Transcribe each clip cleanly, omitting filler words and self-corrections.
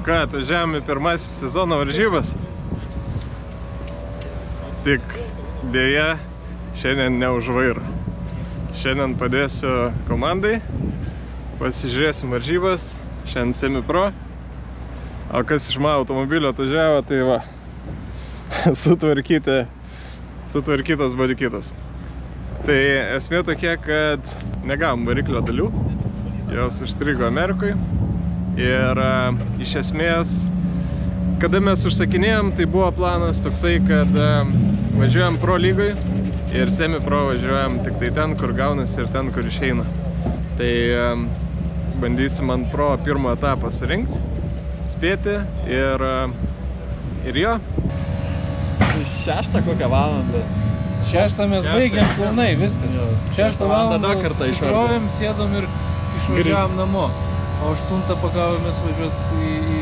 ką, atvažiavome pirmasis sezono varžybas. Tik dėja, šiandien ne už vairą. Šiandien padėsiu komandai, pasižiūrėsim varžybas, šiandien semi-pro. O kas iš mano automobilio atvažiavo, tai va, sutvarkytas bodykitas. Tai esmė tokia, kad negavom variklio dalių, jos užstrigo Amerikoje. Ir iš esmės, kada mes užsakinėjom, tai buvo planas toksai, kad važiuojam pro lygoj ir semi-pro važiuojam tik tai ten, kur gaunasi ir ten, kur išeina. Tai bandysim ant pro pirmo etapą surinkti, spėti ir jo. 6 kokią valandą? 6 mes baigiam pilnai, viskas. 6 valandą iškrovėm, sėdom ir išvažiavam namo. O 8 pakavomės važiuoti į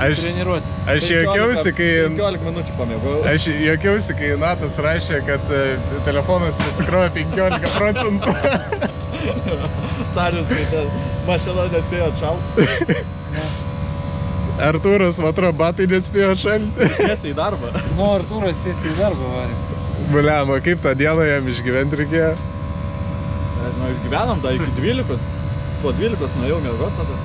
treniruotę. Aš juokiausi, kai 15 minučių pamėgau. Aš juokiausi, kai Natas rašė, kad telefonas pasikrovė 15%. Sarius, kai ten mašina nespėjo atšalti. Artūras, matro, batai nespėjo atšalti. Tiesiai į darbą. Nu, Artūras tiesiai į darbą varė. Buliamo, kaip tą dieną jam išgyventi reikėjo? Nežinau, išgyvenom da iki 12. Po 12 nuėjau miegot tada.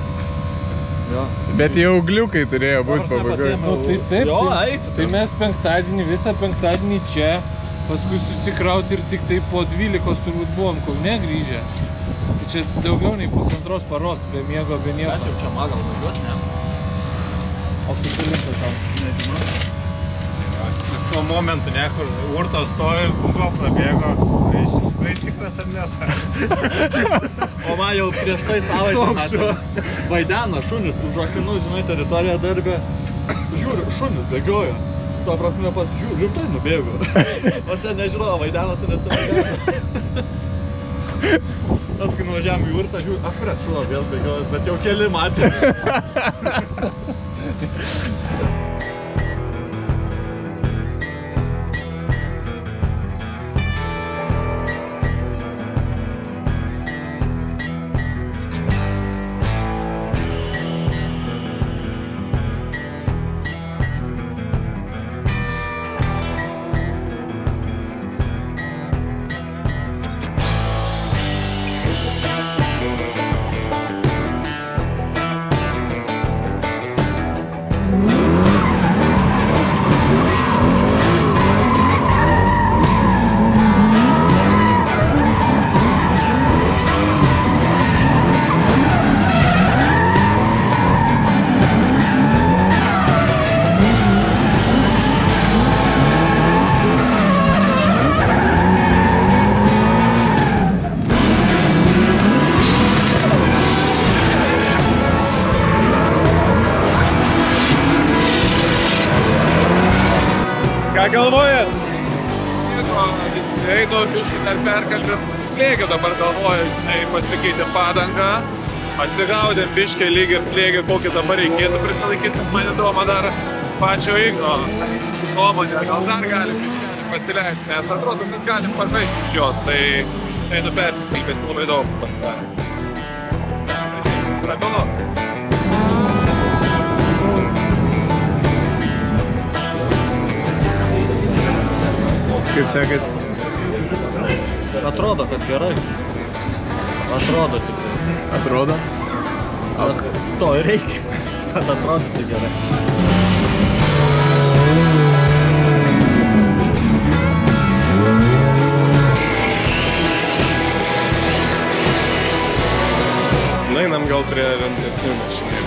Jo. Bet jau gliukai turėjo būti pabaigoje. Nu, tai taip, Jo, eitų. tai mes penktadienį, visą penktadienį čia, paskui susikrauti ir tik tai po 12 turbūt buvom Kaune grįžę. Tai čia daugiau nei pusantros paros, be miego, be nieko. Aš jau čia magal važiuot, ne? O kaip liko tau? Nežinau. Vis tuo momentu, ne, kur urto stovi, šuo prabėgo, išvai tikras ar nesą. O man jau prieš tai savaitę vaidena šunis, užrakinu, žinai, teritoriją darbę. Žiūriu, šunis bėgioja. Tuo prasme pats žiūriu, rimtai nubėgo. O ten nežinau, vaidenasi neatsivaidena. Tas, kai nuvažiavam į urtą, žiūriu, akkurat šuo vėl bėgioja, bet jau keli matė. Ką galvojat? Einu biškį dar perkalbėt slėgį, dabar galvoju, pasikeitė padangą, atsigaudėm biškį lygį slėgį, kokį dabar reikėtų prisilaikyti, man įdomu dar pačio Igno nuomonę, gal dar galim pasileisti, nes atrodo, kad galim parvežti iš jos, tai einu persikalbėti labai daug pasidarė. Prabilu. Kaip sekasi? Atrodo, kad gerai. Atrodo tik. Atrodo? To ir reikia, kad atrodo tik gerai. Einam gal prie rimtesnių mašinėlių.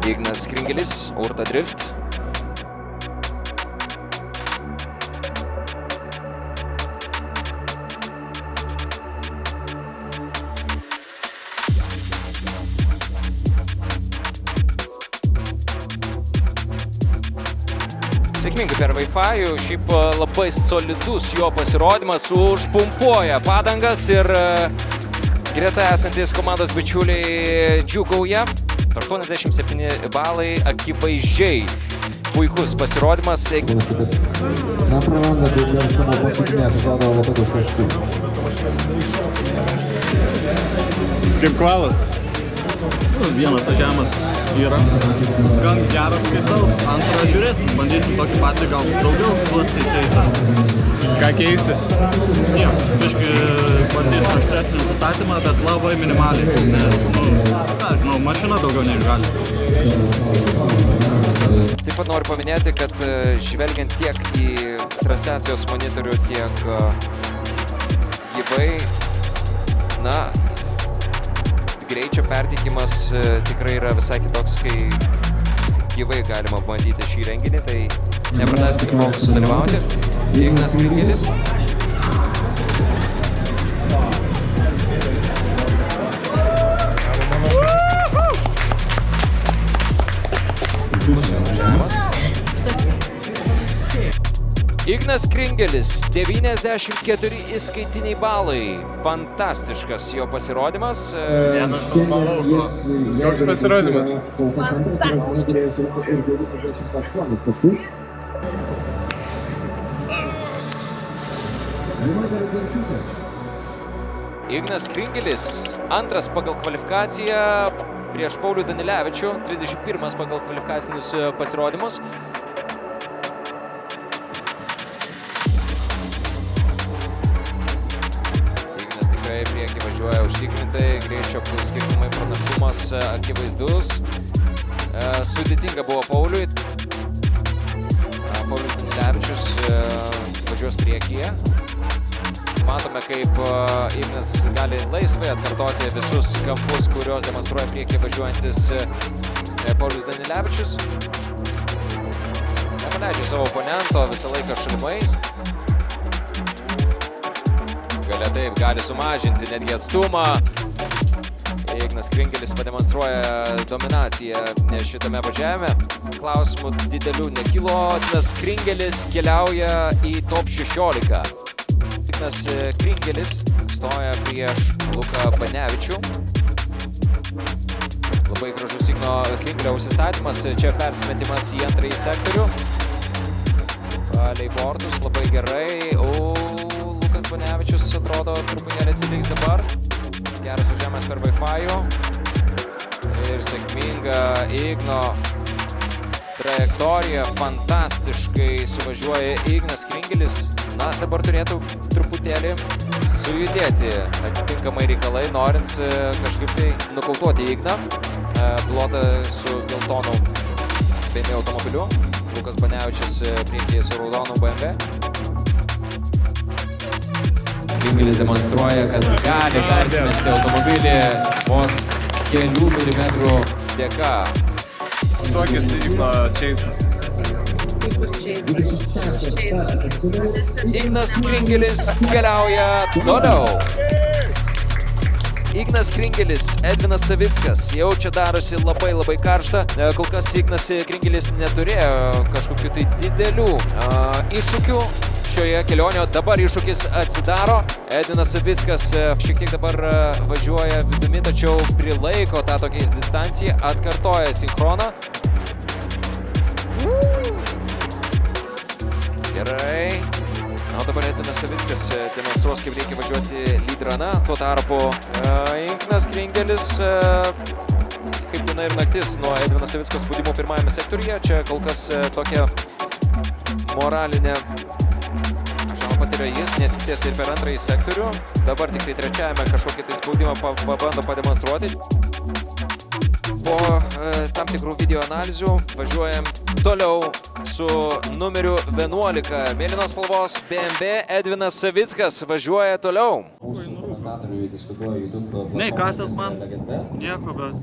Ignas Kringelis, Urta Drift. sėkmingai per Wi-Fi, šiaip labai solidus jo pasirodymas, užpumpuoja padangas ir greta esantis komandos bičiuliai džiūgauja. 87 balai, akivaizdžiai puikus pasirodymas. Нам проланда для самого посетня эпизода вот эту флешку. Kaip kvalas? Vienas žemas yra gan geras skaitau, antrą žiūrėsim, bandysim tokį patį, gal daugiau bus teisėjai. Ką keisi? Ne, biškai bandysim aštresnį nustatymą, bet labai minimaliai, nes, žinau, mašina daugiau negali. Taip pat noriu paminėti, kad žvelgiant tiek į transliacijos monitorių, tiek gyvai, na, greičio perteikimas tikrai yra visai kitoks, kai gyvai galima bandyti šį renginį, tai nepraleiskite progos sudalyvauti. Ignas Kringelis. Ignas Kringelis, 94 įskaitiniai balai. Fantastiškas jo pasirodymas. Koks pasirodymas? Ignas Kringelis, antras pagal kvalifikaciją prieš Paulių Danilevičių, 31 pagal kvalifikacinius pasirodymus. Priekį važiuoja užtikrintai, greičio skirtumai, pranašumas akivaizdus. Sudėtinga buvo Pauliui. Paulius Danilevičius važiuos priekyje. Matome, kaip Ignas gali laisvai atkartoti visus kampus, kurios demonstruoja priekyje važiuojantis Paulius Danilevičius. Nepaleidžia savo oponento visą laiką šalimais. Galia taip gali sumažinti netgi atstumą. Ignas Kringelis pademonstruoja dominaciją šitame važiavime. Klausimų didelių nekilo. Ignas Kringelis keliauja į top 16. Ignas Kringelis stoja prieš Luką Banevičių. Labai gražus Igno Kringelio užsistatymas. Čia persimetimas į antrąjį sektorių. Palei bortus labai gerai. Lukas Banevičius atrodo truputėlį atsiliks dabar. Geras važiavimas per Wi-Fi-ų. Ir sėkminga Igno trajektorija. Fantastiškai suvažiuoja Ignas Kringelis. Na, dabar turėtų truputėlį sujudėti atitinkamai reikalai, norint kažkaip tai nukautuoti Igną. Pilotą su geltonu BMW automobiliu. Lukas Banevičius priekyje su raudonu BMW. Kringelis demonstruoja, kad gali persimesti automobilį vos kelių milimetrų dėka. Tokis Igno Chase. Ignas Kringelis keliauja toliau. Ignas Kringelis, Edvinas Savickas jau čia darosi labai karšta. Kol kas Ignas Kringelis neturėjo kažkokių tai didelių iššūkių šioje kelionėje. Dabar iššūkis atsidaro. Edvinas Savickas šiek tiek dabar važiuoja vidumi, tačiau prilaiko tą tokiais distanciją, atkartoja sinchroną. Gerai. Na, dabar Edvinas Savickas demonstruos, kaip reikia važiuoti lydrana. Tuo tarpu Ignas Kringelis, kaip diena ir naktis nuo Edvino Savicko spaudimo pirmajame sektoriuje. Čia kol kas tokia moralinė žalą patiria jis, neatsities ir per antrąjį sektorių. Dabar tik tai trečiajame kažkokį tai spaudimą pabando pademonstruoti. Po tam tikrų video analizių važiuojam toliau su numeriu 11. Mėlynos spalvos BMW Edvinas Savickas važiuoja toliau. Neįkasęs man nieko, bet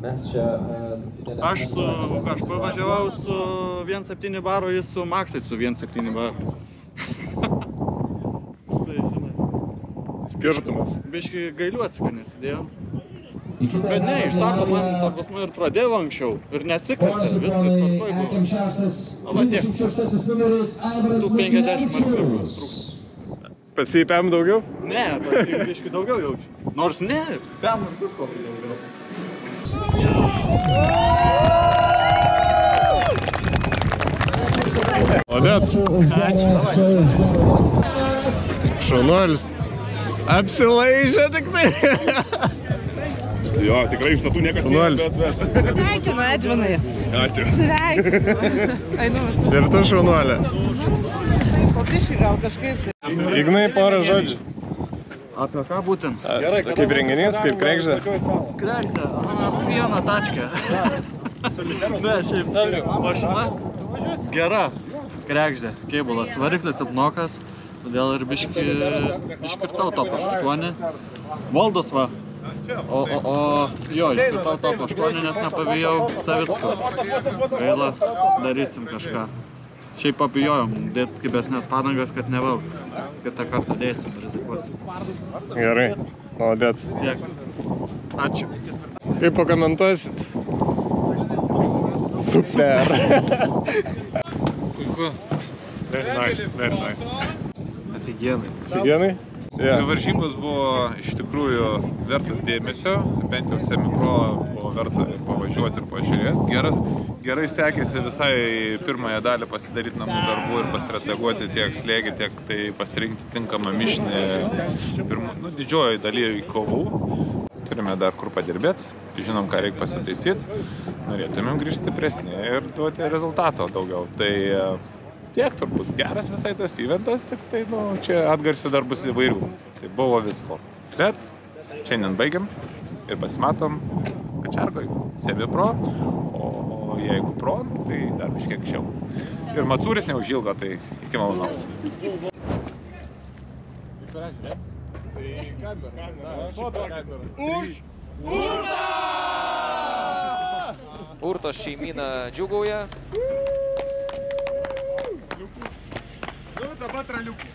aš pavažiavau su 1.7 baro, jis su Maksai su 1.7 baro. Tai, žinai. Skirtumas. Biškai gailiuosi, kad nesidėjom. Bet ne, iš starto man ta prasme ir pradėjau anksčiau ir nesikasė, viskas tvarkoj buvo. O va tiek, su 50 trūks. Pasipėm daugiau? Ne, biškai daugiau jaučiu. Nors ne, pėm ir visko daugiau. Odets. Ačiū. Šaunuolis. Apsilaižė tik tai. Jo, tikrai iš natų niekas Šaunuolis. Sveikinu, Edvinai. Ačiū. Sveikinu. Ainumas. Ir tu šaunuolė. Po biškį gal kažkaip tai. Ignai, porą žodžių. Apie ką būtent? Kaip renginys, kaip Kregždė. Kregždė, vieną tačkę. Ne, šiaip mašina gera. Kregždė, kėbulas, variklis silpnokas, todėl ir biškį iškirtau top 8. Valdas va. Jo, iškirtau top 8, nes nepavijau Savicko. Gaila, darysim kažką. Šiaip papijojom, dėt kibesnės padangas, kad nevals. Kitą kartą dėsim, rizikuosim. Gerai, Odets. Tiek. Ačiū. Kaip pakomentuosit? Super. Very nice. Aфиgenai. Afigienai? Varžybos buvo iš tikrųjų vertas dėmesio, bent jau semipro buvo verta pavažiuoti ir pažiūrėti. Gerai sekėsi visai pirmąją dalį pasidaryti namų darbų ir pastrateguoti tiek slėgį, tiek tai pasirinkti tinkamą mišinį didžioji dalyje kovų. Turime dar kur padirbėti, žinom, ką reikia pasitaisyti, norėtumėm grįžti stipresnį ir duoti rezultato daugiau. Tai tiek turbūt geras visai tas eventas, tik tai čia atgarsių dar bus įvairių. Tai buvo visko. Bet šiandien baigiam ir pasimatom Kačergoj, semipro, o jeigu pro, tai dar biškiek anksčiau. Ir Macūris neužilgo, tai iki malonaus. Už! Urtos šeimyna džiūgauja. Dabar traliukų.